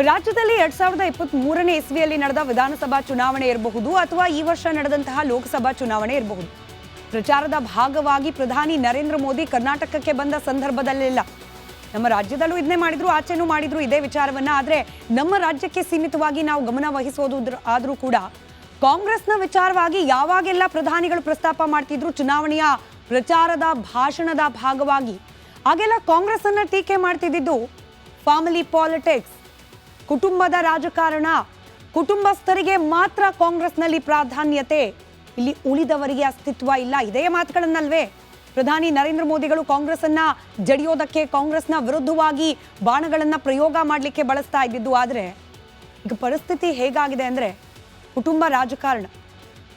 ರಾಜ್ಯದಲ್ಲಿ 2023ನೇ ಇಸ್ವಿಯಲ್ಲಿ ನಡೆದ ವಿಧಾನಸಭಾ ಚುನಾವಣೆ ಇರಬಹುದು ಅಥವಾ ಈ ವರ್ಷ ನಡೆದಂತಹ ಲೋಕಸಭಾ ಚುನಾವಣೆ ಇರಬಹುದು. ಪ್ರಚಾರದ ಭಾಗವಾಗಿ ಪ್ರಧಾನಿ ನರೇಂದ್ರ ಮೋದಿ ಕರ್ನಾಟಕಕ್ಕೆ ಬಂದ ಸಂದರ್ಭದಲ್ಲೆಲ್ಲ ನಮ್ಮ ರಾಜ್ಯದಲ್ಲೂ ಇದನ್ನೇ ಮಾಡಿದ್ರು, ಆಚೆನೂ ಮಾಡಿದ್ರು ಇದೇ ವಿಚಾರವನ್ನ. ಆದರೆ ನಮ್ಮ ರಾಜ್ಯಕ್ಕೆ ಸೀಮಿತವಾಗಿ ನಾವು ಗಮನ ವಹಿಸೋದು ಆದರೂ ಕೂಡ ಕಾಂಗ್ರೆಸ್ನ ವಿಚಾರವಾಗಿ ಯಾವಾಗೆಲ್ಲ ಪ್ರಧಾನಿಗಳು ಪ್ರಸ್ತಾಪ ಮಾಡ್ತಿದ್ರು ಚುನಾವಣೆಯ ಪ್ರಚಾರದ ಭಾಷಣದ ಭಾಗವಾಗಿ, ಆಗೆಲ್ಲ ಕಾಂಗ್ರೆಸ್ ಅನ್ನ ಟೀಕೆ ಮಾಡ್ತಿದ್ದು ಫ್ಯಾಮಿಲಿ ಪಾಲಿಟಿಕ್ಸ್, ಕುಟುಂಬದ ರಾಜಕಾರಣ, ಕುಟುಂಬಸ್ಥರಿಗೆ ಮಾತ್ರ ಕಾಂಗ್ರೆಸ್ನಲ್ಲಿ ಪ್ರಾಧಾನ್ಯತೆ, ಇಲ್ಲಿ ಉಳಿದವರಿಗೆ ಅಸ್ತಿತ್ವ ಇಲ್ಲ. ಇದೇ ಮಾತುಗಳನ್ನಲ್ವೇ ಪ್ರಧಾನಿ ನರೇಂದ್ರ ಮೋದಿಗಳು ಕಾಂಗ್ರೆಸ್ ಅನ್ನ ಜಡಿಯೋದಕ್ಕೆ, ಕಾಂಗ್ರೆಸ್ನ ವಿರುದ್ಧವಾಗಿ ಬಾಣಗಳನ್ನ ಪ್ರಯೋಗ ಮಾಡಲಿಕ್ಕೆ ಬಳಸ್ತಾ ಇದ್ದಿದ್ದು. ಆದರೆ ಈಗ ಪರಿಸ್ಥಿತಿ ಹೇಗಾಗಿದೆ ಅಂದ್ರೆ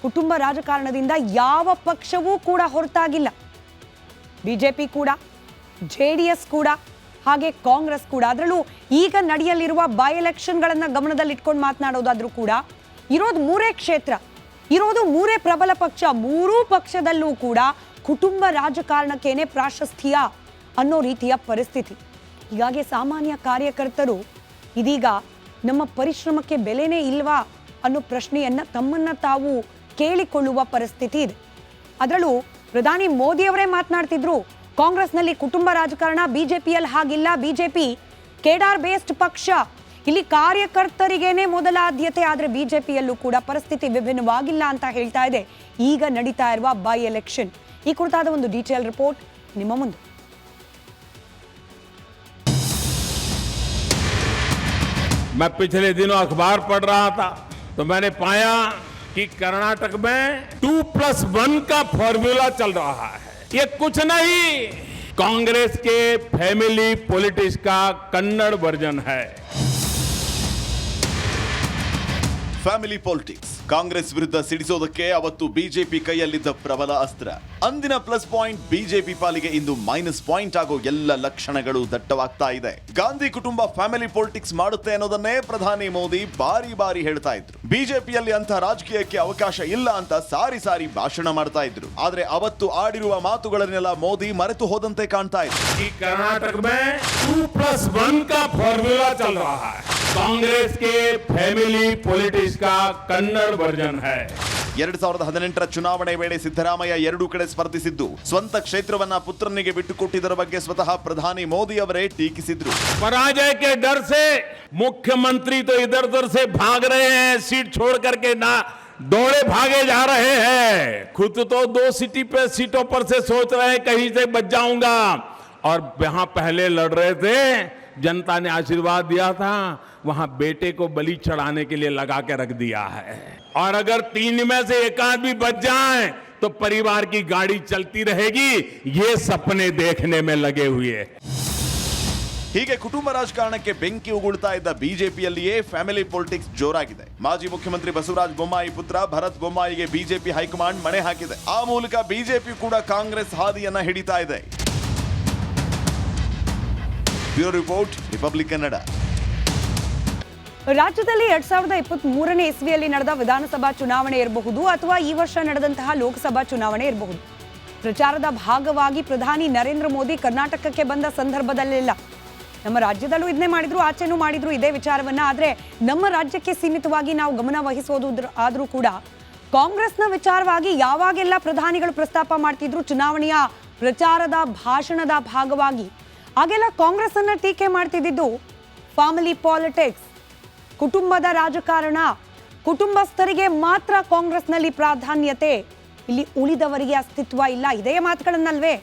ಕುಟುಂಬ ರಾಜಕಾರಣದಿಂದ ಯಾವ ಪಕ್ಷವೂ ಕೂಡ ಹೊರತಾಗಿಲ್ಲ. ಬಿಜೆಪಿ ಕೂಡ, JDS ಕೂಡ, ಹಾಗೆ ಕಾಂಗ್ರೆಸ್ ಕೂಡ. ಅದರಲ್ಲೂ ಈಗ ನಡೆಯಲಿರುವ ಬೈ ಎಲೆಕ್ಷನ್ಗಳನ್ನ ಗಮನದಲ್ಲಿಟ್ಕೊಂಡು ಮಾತನಾಡೋದಾದ್ರೂ ಕೂಡ ಇರೋದು 3 ಕ್ಷೇತ್ರ, ಇರೋದು 3 ಪ್ರಬಲ ಪಕ್ಷ. 3 ಪಕ್ಷದಲ್ಲೂ ಕೂಡ ಕುಟುಂಬ ರಾಜಕಾರಣಕ್ಕೇನೆ ಪ್ರಾಶಸ್ತ್ಯ ಅನ್ನೋ ರೀತಿಯ ಪರಿಸ್ಥಿತಿ. ಹೀಗಾಗಿ ಸಾಮಾನ್ಯ ಕಾರ್ಯಕರ್ತರು ಇದೀಗ ನಮ್ಮ ಪರಿಶ್ರಮಕ್ಕೆ ಬೆಲೆನೇ ಇಲ್ವಾ ಅನ್ನೋ ಪ್ರಶ್ನೆಯನ್ನ ತಮ್ಮನ್ನ ತಾವು ಕೇಳಿಕೊಳ್ಳುವ ಪರಿಸ್ಥಿತಿ ಇದೆ. ಅದರಲ್ಲೂ ಪ್ರಧಾನಿ ಮೋದಿಯವರೇ ಮಾತನಾಡ್ತಿದ್ರು, ಕಾಂಗ್ರೆಸ್ನಲ್ಲಿ ಕುಟುಂಬ ರಾಜಕಾರಣ, ಬಿಜೆಪಿಯಲ್ಲಿ ಹಾಗಿಲ್ಲ, ಬಿಜೆಪಿ ಕೇಡಾರ್ ಬೇಸ್ಡ್ ಪಕ್ಷ, ಇಲ್ಲಿ ಕಾರ್ಯಕರ್ತರಿಗೇನೆ ಮೊದಲ ಆದ್ಯತೆ. ಆದರೆ ಬಿಜೆಪಿಯಲ್ಲೂ ಕೂಡ ಪರಿಸ್ಥಿತಿ ವಿಭಿನ್ನವಾಗಿಲ್ಲ ಅಂತ ಹೇಳ್ತಾ ಇದೆ ಈಗ ನಡೀತಾ ಇರುವ ಬೈ ಎಲೆಕ್ಷನ್. ಈ ಕುರಿತಾದ ಒಂದು ಡೀಟೇಲ್ ರಿಪೋರ್ಟ್ ನಿಮ್ಮ ಮುಂದೆ. मैं पिछले दिनों अखबार पढ़ रहा था तो मैंने पाया कि कर्नाटक में 2+1 का फॉर्मूला चल रहा है. ये कुछ नहीं, कांग्रेस के फैमिली पॉलिटिक्स का कन्नड़ वर्जन है. ಫ್ಯಾಮಿಲಿ ಪಾಲಿಟಿಕ್ಸ್ ಕಾಂಗ್ರೆಸ್ ವಿರುದ್ಧ ಸಿಡಿಸೋದಕ್ಕೆ ಅವತ್ತು ಬಿಜೆಪಿ ಕೈಯಲ್ಲಿದ್ದ ಪ್ರಬಲ ಅಸ್ತ್ರ. ಅಂದಿನ ಪ್ಲಸ್ ಪಾಯಿಂಟ್ ಬಿಜೆಪಿ ಪಾಲಿಗೆ ಇಂದು ಮೈನಸ್ ಪಾಯಿಂಟ್ ಆಗೋ ಎಲ್ಲ ಲಕ್ಷಣಗಳು ದಟ್ಟವಾಗ್ತಾ ಇದೆ. ಗಾಂಧಿ ಕುಟುಂಬ ಫ್ಯಾಮಿಲಿ ಪಾಲಿಟಿಕ್ಸ್ ಮಾಡುತ್ತೆ ಅನ್ನೋದನ್ನೇ ಪ್ರಧಾನಿ ಮೋದಿ ಬಾರಿ ಬಾರಿ ಹೇಳ್ತಾ ಇದ್ರು. ಬಿಜೆಪಿಯಲ್ಲಿ ಅಂತ ರಾಜಕೀಯಕ್ಕೆ ಅವಕಾಶ ಇಲ್ಲ ಅಂತ ಸಾರಿ ಸಾರಿ ಭಾಷಣ ಮಾಡ್ತಾ ಇದ್ರು. ಆದ್ರೆ ಅವತ್ತು ಆಡಿರುವ ಮಾತುಗಳನ್ನೆಲ್ಲ ಮೋದಿ ಮರೆತು ಹೋದಂತೆ ಕಾಣ್ತಾ ಇದ್ರು. ಈ ಕರ್ನಾಟಕ में 2+1 का फॉर्मूला चल रहा है. कांग्रेस के फैमिली पॉलिटिक्स का कन्नड़ वर्जन है. 2018ರ ಚುನಾವಣೆ ವೇಳೆ ಸಿದ್ದರಾಮಯ್ಯ 2 ಕಡೆ ಸ್ಪರ್ಧಿಸಿದ್ದು ಸ್ವಂತ ಕ್ಷೇತ್ರವನ್ನ ಪುತ್ರನಿಗೆ ಬಿಟ್ಟುಕೊಟ್ಟಿದ್ದರ ಬಗ್ಗೆ ಸ್ವತಃ ಪ್ರಧಾನಿ ಮೋದಿ ಅವರೇ ಟೀಕಿಸಿದ್ರು. पराजय के डर से मुख्यमंत्री तो इधर उधर से भाग रहे हैं, सीट छोड़ करके ना दौड़े भागे जा रहे हैं. खुद तो 2 सीटों पर से सोच रहे हैं कहीं से बच जाऊंगा, और यहां पहले लड़ रहे थे, जनता ने आशीर्वाद दिया था, वहां बेटे को बलि चढ़ाने के लिए लगा के रख दिया है. और अगर 3 में से एक आदमी बच जाए तो परिवार की गाड़ी चलती रहेगी, ये सपने देखने में लगे हुए. ಹೀಗೆ ಕುಟುಂಬ ರಾಜಕಾರಣಕ್ಕೆ ಬೆಂಕಿ ಉಗುಳ್ತಾ ಇದ್ದ ಬಿಜೆಪಿಯಲ್ಲಿಯೇ ಫ್ಯಾಮಿಲಿ ಪಾಲಿಟಿಕ್ಸ್ ಜೋರಾಗಿದೆ. ಮಾಜಿ ಮುಖ್ಯಮಂತ್ರಿ ಬಸವರಾಜ ಬೊಮ್ಮಾಯಿ ಪುತ್ರ ಭರತ್ ಬೊಮ್ಮಾಯಿಗೆ ಬಿಜೆಪಿ ಹೈಕಮಾಂಡ್ ಮಣೆ ಹಾಕಿದೆ. ಆ ಮೂಲಕ ಬಿಜೆಪಿ ಕೂಡ ಕಾಂಗ್ರೆಸ್ ಹಾದಿಯನ್ನ ಹಿಡಿತಾ ಇದೆ. Bureau report, republic Kannada. ರಾಜ್ಯದಲ್ಲಿ 2023ನೇ ಇಸ್ವಿಯಲ್ಲಿ ನಡೆದ ವಿಧಾನಸಭಾ ಚುನಾವಣೆ ಇರಬಹುದು ಅಥವಾ ಈ ವರ್ಷ ನಡೆದಂತಹ ಲೋಕಸಭಾ ಚುನಾವಣೆ ಇರಬಹುದು. ಪ್ರಚಾರದ ಭಾಗವಾಗಿ ಪ್ರಧಾನಿ ನರೇಂದ್ರ ಮೋದಿ ಕರ್ನಾಟಕಕ್ಕೆ ಬಂದ ಸಂದರ್ಭದಲ್ಲೆಲ್ಲ ನಮ್ಮ ರಾಜ್ಯದಲ್ಲೂ ಇದನ್ನೇ ಮಾಡಿದ್ರು, ಆಚೆನೂ ಮಾಡಿದ್ರು ಇದೇ ವಿಚಾರವನ್ನ. ಆದರೆ ನಮ್ಮ ರಾಜ್ಯಕ್ಕೆ ಸೀಮಿತವಾಗಿ ನಾವು ಗಮನ ವಹಿಸೋದು ಆದರೂ ಕೂಡ ಕಾಂಗ್ರೆಸ್ನ ವಿಚಾರವಾಗಿ ಯಾವಾಗೆಲ್ಲ ಪ್ರಧಾನಿಗಳು ಪ್ರಸ್ತಾಪ ಮಾಡ್ತಿದ್ರು ಚುನಾವಣೆಯ ಪ್ರಚಾರದ ಭಾಷಣದ ಭಾಗವಾಗಿ, ಆಗೆಲ್ಲ ಕಾಂಗ್ರೆಸ್ ಅನ್ನ ಟೀಕೆ ಮಾಡ್ತಿದ್ದು ಫ್ಯಾಮಿಲಿ ಪಾಲಿಟಿಕ್ಸ್, ಕುಟುಂಬದ ರಾಜಕಾರಣ, ಕುಟುಂಬಸ್ಥರಿಗೆ ಮಾತ್ರ ಕಾಂಗ್ರೆಸ್ನಲ್ಲಿ ಪ್ರಾಧಾನ್ಯತೆ, ಇಲ್ಲಿ ಉಳಿದವರಿಗೆ ಅಸ್ತಿತ್ವ ಇಲ್ಲ. ಇದೇ ಮಾತುಗಳನ್ನಲ್ವೇ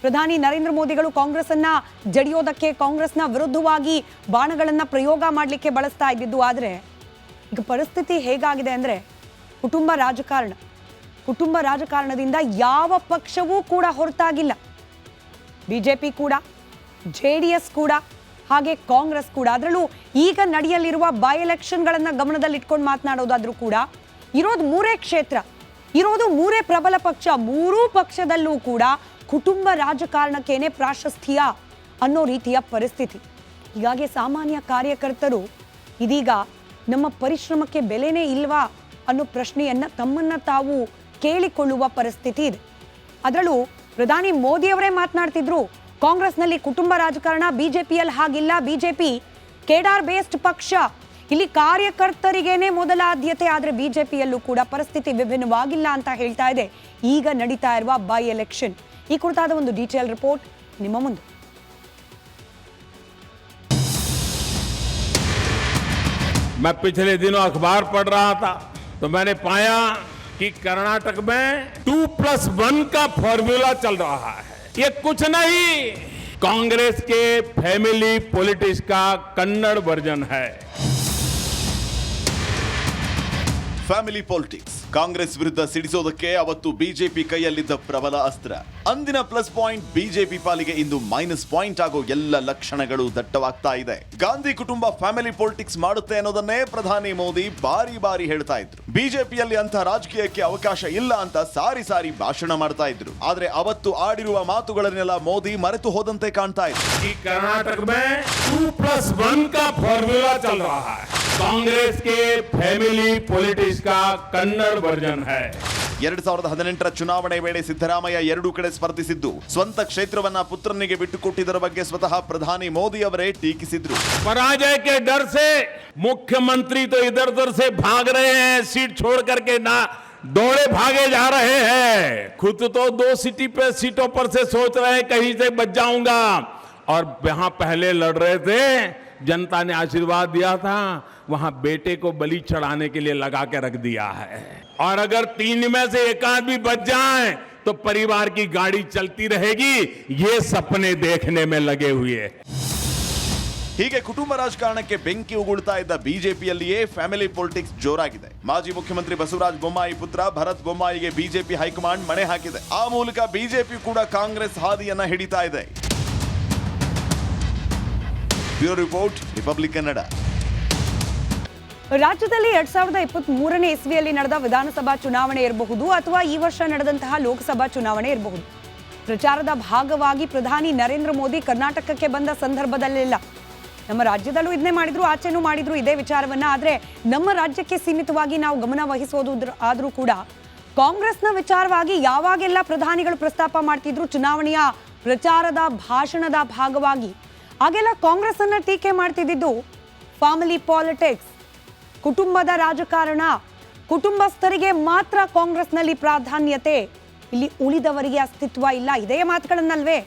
ಪ್ರಧಾನಿ ನರೇಂದ್ರ ಮೋದಿಗಳು ಕಾಂಗ್ರೆಸ್ ಅನ್ನ ಜಡಿಯೋದಕ್ಕೆ, ಕಾಂಗ್ರೆಸ್ನ ವಿರುದ್ಧವಾಗಿ ಬಾಣಗಳನ್ನ ಪ್ರಯೋಗ ಮಾಡಲಿಕ್ಕೆ ಬಳಸ್ತಾ ಇದ್ದಿದ್ದು. ಆದರೆ ಈಗ ಪರಿಸ್ಥಿತಿ ಹೇಗಾಗಿದೆ ಅಂದ್ರೆ ಕುಟುಂಬ ರಾಜಕಾರಣದಿಂದ ಯಾವ ಪಕ್ಷವೂ ಕೂಡ ಹೊರತಾಗಿಲ್ಲ. ಬಿಜೆಪಿ ಕೂಡ, JDS ಕೂಡ, ಹಾಗೆ ಕಾಂಗ್ರೆಸ್ ಕೂಡ. ಅದರಲ್ಲೂ ಈಗ ನಡೆಯಲಿರುವ ಬೈ ಎಲೆಕ್ಷನ್ಗಳನ್ನ ಗಮನದಲ್ಲಿಟ್ಕೊಂಡು ಮಾತನಾಡೋದಾದ್ರೂ ಕೂಡ ಇರೋದು 3 ಕ್ಷೇತ್ರ, ಇರೋದು 3 ಪ್ರಬಲ ಪಕ್ಷ. 3 ಪಕ್ಷದಲ್ಲೂ ಕೂಡ ಕುಟುಂಬ ರಾಜಕಾರಣಕ್ಕೇನೆ ಪ್ರಾಶಸ್ತ್ಯ ಅನ್ನೋ ರೀತಿಯ ಪರಿಸ್ಥಿತಿ. ಹೀಗಾಗಿ ಸಾಮಾನ್ಯ ಕಾರ್ಯಕರ್ತರು ಇದೀಗ ನಮ್ಮ ಪರಿಶ್ರಮಕ್ಕೆ ಬೆಲೆನೇ ಇಲ್ವಾ ಅನ್ನೋ ಪ್ರಶ್ನೆಯನ್ನ ತಮ್ಮನ್ನ ತಾವು ಕೇಳಿಕೊಳ್ಳುವ ಪರಿಸ್ಥಿತಿ ಇದೆ. ಅದರಲ್ಲೂ ಪ್ರಧಾನಿ ಮೋದಿಯವರೇ ಮಾತನಾಡ್ತಿದ್ರು, ಕಾಂಗ್ರೆಸ್ನಲ್ಲಿ ಕುಟುಂಬ ರಾಜಕಾರಣ, ಬಿಜೆಪಿಯಲ್ಲಿ ಹಾಗಿಲ್ಲ, ಬಿಜೆಪಿ ಕೇಡಾರ್ ಬೇಸ್ಡ್ ಪಕ್ಷ, ಇಲ್ಲಿ ಕಾರ್ಯಕರ್ತರಿಗೇನೆ ಮೊದಲ ಆದ್ಯತೆ. ಆದರೆ ಬಿಜೆಪಿಯಲ್ಲೂ ಕೂಡ ಪರಿಸ್ಥಿತಿ ವಿಭಿನ್ನವಾಗಿಲ್ಲ ಅಂತ ಹೇಳ್ತಾ ಇದೆ ಈಗ ನಡೀತಾ ಇರುವ ಬೈ ಎಲೆಕ್ಷನ್. ಈ ಕುರಿತಾದ ಒಂದು ಡೀಟೇಲ್ ರಿಪೋರ್ಟ್ ನಿಮ್ಮ ಮುಂದೆ. मैं पिछले दिनों अखबार पढ़ रहा था तो मैंने पाया कि कर्नाटक में 2+1 का फॉर्मूला चल रहा है. ये कुछ नहीं, कांग्रेस के फैमिली पॉलिटिक्स का कन्नड़ वर्जन है. ಫ್ಯಾಮಿಲಿ ಪಾಲಿಟಿಕ್ಸ್ ಕಾಂಗ್ರೆಸ್ ವಿರುದ್ಧ ಸಿಡಿಸೋದಕ್ಕೆ ಅವತ್ತು ಬಿಜೆಪಿ ಕೈಯಲ್ಲಿದ್ದ ಪ್ರಬಲ ಅಸ್ತ್ರ. ಅಂದಿನ ಪ್ಲಸ್ ಪಾಯಿಂಟ್ ಬಿಜೆಪಿ ಪಾಲಿಗೆ ಇಂದು ಮೈನಸ್ ಪಾಯಿಂಟ್ ಆಗೋ ಎಲ್ಲ ಲಕ್ಷಣಗಳು ದಟ್ಟವಾಗ್ತಾ ಇದೆ. ಗಾಂಧಿ ಕುಟುಂಬ ಫ್ಯಾಮಿಲಿ ಪಾಲಿಟಿಕ್ಸ್ ಮಾಡುತ್ತೆ ಅನ್ನೋದನ್ನೇ ಪ್ರಧಾನಿ ಮೋದಿ ಬಾರಿ ಬಾರಿ ಹೇಳ್ತಾ ಇದ್ರು. ಬಿಜೆಪಿಯಲ್ಲಿ ಅಂತ ರಾಜಕೀಯಕ್ಕೆ ಅವಕಾಶ ಇಲ್ಲ ಅಂತ ಸಾರಿ ಸಾರಿ ಭಾಷಣ ಮಾಡ್ತಾ ಇದ್ರು. ಆದ್ರೆ ಅವತ್ತು ಆಡಿರುವ ಮಾತುಗಳನ್ನೆಲ್ಲ ಮೋದಿ ಮರೆತು ಹೋದಂತೆ ಕಾಣ್ತಾ ಇದ್ರು. कि कर्नाटक में 2+1 का फॉर्मूला चल रहा है. कांग्रेस के फैमिली पॉलिटिक्स का कन्नड़ वर्जन है. 2018 ಚುನಾವಣೆ ವೇಳೆ ಸಿದ್ದರಾಮಯ್ಯ ಎರಡೂ ಕಡೆ ಸ್ಪರ್ಧಿಸಿದ್ದು ಸ್ವಂತ ಕ್ಷೇತ್ರವನ್ನ ಪುತ್ರನಿಗೆ ಬಿಟ್ಟುಕೊಟ್ಟಿದ್ದರ ಬಗ್ಗೆ ಸ್ವತಃ ಪ್ರಧಾನಿ ಮೋದಿ ಅವರೇ ಟೀಕಿಸಿದ್ರು. पराजय के डर से मुख्यमंत्री तो इधर उधर से भाग रहे हैं, सीट छोड़ करके ना दौड़े भागे जा रहे हैं. खुद तो 2 सीटों पर से सोच रहे हैं कहीं से बच जाऊंगा, और जहां पहले लड़ रहे थे जनता ने आशीर्वाद दिया था, वहां बेटे को बलि चढ़ाने के लिए लगा के रख दिया है. और अगर 3 में से एक आदमी बच जाए तो परिवार की गाड़ी चलती रहेगी, ये सपने देखने में लगे हुए. ಹೀಗೆ ಕುಟುಂಬ ರಾಜಕಾರಣಕ್ಕೆ ಬೆಂಕಿ ಉಗುಳ್ತಾ ಇದ್ದ ಬಿಜೆಪಿಯಲ್ಲಿಯೇ ಫ್ಯಾಮಿಲಿ ಪಾಲಿಟಿಕ್ಸ್ ಜೋರಾಗಿದೆ. ಮಾಜಿ ಮುಖ್ಯಮಂತ್ರಿ ಬಸವರಾಜ ಬೊಮ್ಮಾಯಿ ಪುತ್ರ ಭರತ್ ಬೊಮ್ಮಾಯಿಗೆ ಬಿಜೆಪಿ ಹೈಕಮಾಂಡ್ ಮಣೆ ಹಾಕಿದೆ. ಆ ಮೂಲಕ ಬಿಜೆಪಿ ಕೂಡ ಕಾಂಗ್ರೆಸ್ ಹಾದಿಯನ್ನ ಹಿಡಿತಾ ಇದೆ. Bureau report, republic Kannada. ರಾಜ್ಯದಲ್ಲಿ 2023ನೇ ಇಸ್ವಿಯಲ್ಲಿ ನಡೆದ ವಿಧಾನಸಭಾ ಚುನಾವಣೆ ಇರಬಹುದು ಅಥವಾ ಈ ವರ್ಷ ನಡೆದಂತಹ ಲೋಕಸಭಾ ಚುನಾವಣೆ ಇರಬಹುದು. ಪ್ರಚಾರದ ಭಾಗವಾಗಿ ಪ್ರಧಾನಿ ನರೇಂದ್ರ ಮೋದಿ ಕರ್ನಾಟಕಕ್ಕೆ ಬಂದ ಸಂದರ್ಭದಲ್ಲೆಲ್ಲ ನಮ್ಮ ರಾಜ್ಯದಲ್ಲೂ ಇದನ್ನೇ ಮಾಡಿದ್ರು, ಆಚೆನೂ ಮಾಡಿದ್ರು ಇದೇ ವಿಚಾರವನ್ನ. ಆದರೆ ನಮ್ಮ ರಾಜ್ಯಕ್ಕೆ ಸೀಮಿತವಾಗಿ ನಾವು ಗಮನ ವಹಿಸೋದು ಆದರೂ ಕೂಡ ಕಾಂಗ್ರೆಸ್ನ ವಿಚಾರವಾಗಿ ಯಾವಾಗೆಲ್ಲ ಪ್ರಧಾನಿಗಳು ಪ್ರಸ್ತಾಪ ಮಾಡ್ತಿದ್ರು ಚುನಾವಣೆಯ ಪ್ರಚಾರದ ಭಾಷಣದ ಭಾಗವಾಗಿ, ಆಗೆಲ್ಲ ಕಾಂಗ್ರೆಸ್ ಅನ್ನ ಟೀಕೆ ಮಾಡ್ತಿದ್ದು ಫ್ಯಾಮಿಲಿ ಪಾಲಿಟಿಕ್ಸ್, ಕುಟುಂಬದ ರಾಜಕಾರಣ, ಕುಟುಂಬಸ್ಥರಿಗೆ ಮಾತ್ರ ಕಾಂಗ್ರೆಸ್ನಲ್ಲಿ ಪ್ರಾಧಾನ್ಯತೆ, ಇಲ್ಲಿ ಉಳಿದವರಿಗೆ ಅಸ್ತಿತ್ವ ಇಲ್ಲ. ಇದೇ ಮಾತುಗಳನ್ನಲ್ವೇ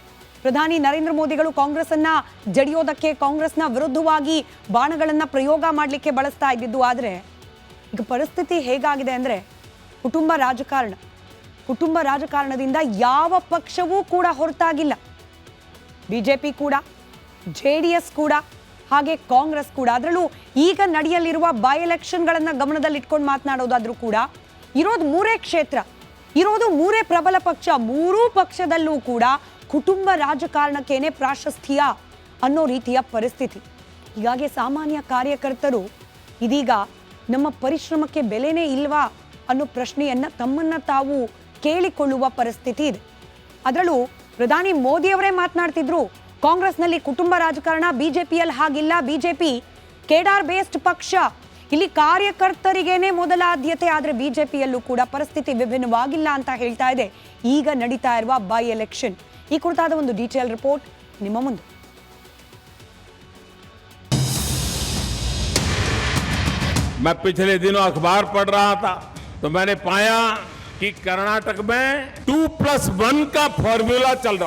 ಪ್ರಧಾನಿ ನರೇಂದ್ರ ಮೋದಿಗಳು ಕಾಂಗ್ರೆಸ್ ಅನ್ನ ಜಡಿಯೋದಕ್ಕೆ, ಕಾಂಗ್ರೆಸ್ನ ವಿರುದ್ಧವಾಗಿ ಬಾಣಗಳನ್ನ ಪ್ರಯೋಗ ಮಾಡಲಿಕ್ಕೆ ಬಳಸ್ತಾ ಇದ್ದಿದ್ದು. ಆದರೆ ಈಗ ಪರಿಸ್ಥಿತಿ ಹೇಗಾಗಿದೆ ಅಂದ್ರೆ ಕುಟುಂಬ ರಾಜಕಾರಣದಿಂದ ಯಾವ ಪಕ್ಷವೂ ಕೂಡ ಹೊರತಾಗಿಲ್ಲ. ಬಿಜೆಪಿ ಕೂಡ, JDS ಕೂಡ, ಹಾಗೆ ಕಾಂಗ್ರೆಸ್ ಕೂಡ. ಅದರಲ್ಲೂ ಈಗ ನಡೆಯಲಿರುವ ಬೈ ಎಲೆಕ್ಷನ್ಗಳನ್ನ ಗಮನದಲ್ಲಿಟ್ಕೊಂಡು ಮಾತನಾಡೋದಾದ್ರೂ ಕೂಡ ಇರೋದು 3 ಕ್ಷೇತ್ರ, ಇರೋದು 3 ಪ್ರಬಲ ಪಕ್ಷ. 3 ಪಕ್ಷದಲ್ಲೂ ಕೂಡ ಕುಟುಂಬ ರಾಜಕಾರಣಕ್ಕೇನೆ ಪ್ರಾಶಸ್ತ್ಯ ಅನ್ನೋ ರೀತಿಯ ಪರಿಸ್ಥಿತಿ. ಹೀಗಾಗಿ ಸಾಮಾನ್ಯ ಕಾರ್ಯಕರ್ತರು ಇದೀಗ ನಮ್ಮ ಪರಿಶ್ರಮಕ್ಕೆ ಬೆಲೆನೇ ಇಲ್ವಾ ಅನ್ನೋ ಪ್ರಶ್ನೆಯನ್ನ ತಮ್ಮನ್ನ ತಾವು ಕೇಳಿಕೊಳ್ಳುವ ಪರಿಸ್ಥಿತಿ ಇದೆ. ಅದರಲ್ಲೂ ಪ್ರಧಾನಿ ಮೋದಿ ಅವರೇ ಮಾತನಾಡ್ತಿದ್ರು, ಕಾಂಗ್ರೆಸ್ನಲ್ಲಿ ಕುಟುಂಬ ರಾಜಕಾರಣ, ಬಿಜೆಪಿಯಲ್ಲಿ ಹಾಗಿಲ್ಲ, ಬಿಜೆಪಿ ಕೇಡಾರ್ ಬೇಸ್ಡ್ ಪಕ್ಷ, ಇಲ್ಲಿ ಕಾರ್ಯಕರ್ತರಿಗೇನೆ ಮೊದಲ ಆದ್ಯತೆ. ಆದರೆ ಬಿಜೆಪಿಯಲ್ಲೂ ಕೂಡ ಪರಿಸ್ಥಿತಿ ವಿಭಿನ್ನವಾಗಿಲ್ಲ ಅಂತ ಹೇಳ್ತಾ ಇದೆ ಈಗ ನಡೀತಾ ಇರುವ ಬೈ ಎಲೆಕ್ಷನ್. ಈ ಕುರಿತಾದ ಒಂದು ಡೀಟೇಲ್ ರಿಪೋರ್ಟ್ ನಿಮ್ಮ ಮುಂದೆ. मैं पिछले दिनों अखबार पढ़ रहा था तो मैंने पाया कि कर्नाटक में 2+1 का फॉर्मूला चल रहा